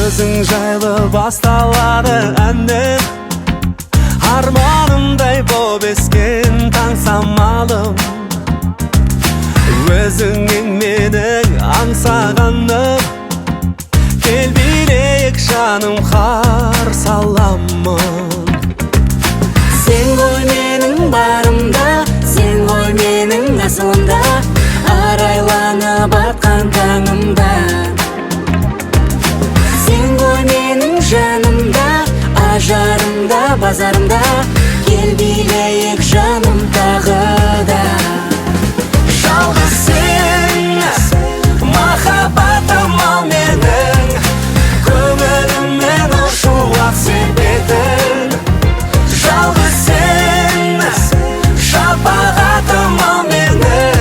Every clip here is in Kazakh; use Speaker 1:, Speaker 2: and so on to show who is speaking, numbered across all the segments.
Speaker 1: өзің жайлы басталады әннен. Арманымдай боп ескен таң самалым, өзіңнен менің аңсағаным. Кел билейік жаным, қарсы аламын.
Speaker 2: Сен ғой менің барымда, сен ғой менің асылымда, арайланып атқан таңымда. Сен ғой менің жанымда, ажарымда, базарымда. Кел билейік жаным тағы да.
Speaker 1: Жалғыз сен, махаббатым ал менің, көңілімнен ұшуақ себетін. Жалғыз сен, шапағатым ал менің,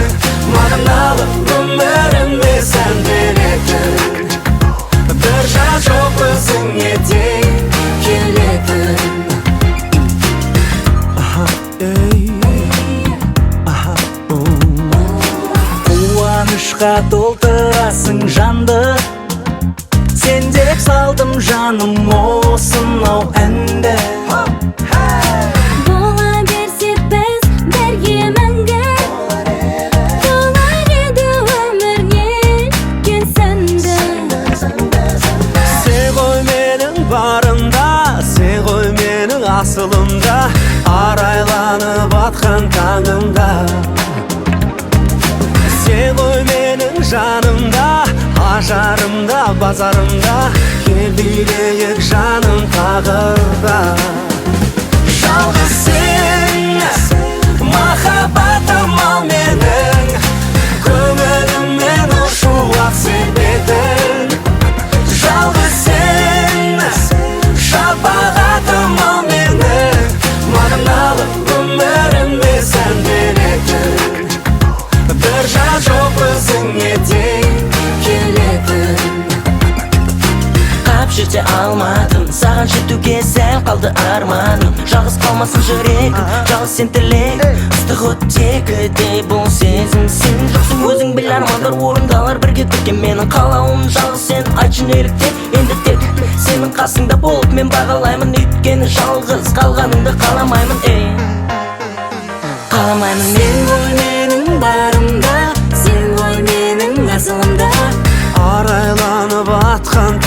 Speaker 1: мағыналы өмірімде сән беретін. Бір жан жоқ өзіңе тең келетін.
Speaker 2: Қуанышқа толтырасың жанды, сен деп салдым жаным осынау әнді.
Speaker 3: Бола берсек біз бірге мәңгі, болар еді өмір неткен сәнді.
Speaker 1: Сен ғой менің барымда, сен ғой менің асылымда, арайланып атқан таңымда. Сен ғой менің жанымда, ажарымда, базарымда. Кел билейік жаным тағы да. Жалғыз сен, махаббатым ал менің, көңілімнен ұшуақ себетін. Жалғыз сен, шапағатым ал менің, мағыналы өмірімде сән беретін. Бір жан жоқ өзіңе тең келетін.
Speaker 4: Қап жерде алмадым, саған жетуге сәл қалды арманым. Жалғыз қалмасын жүрегім, жалғыз сен тілек, ыстық оттегідей бұл сезім. Сен жоқсың өзің біл, армандар орындалар бірге көкем. Менің қалауым жалғыз сен, айтшы неліктен. Енді тек сенің қасыңда болып мен бағалаймын, өйткені жалғыз қалғаныңды қаламаймын. Қаламаймын.
Speaker 2: Сен ғой менің барымда, сен ғой менің асылымда,
Speaker 1: арайланып атқан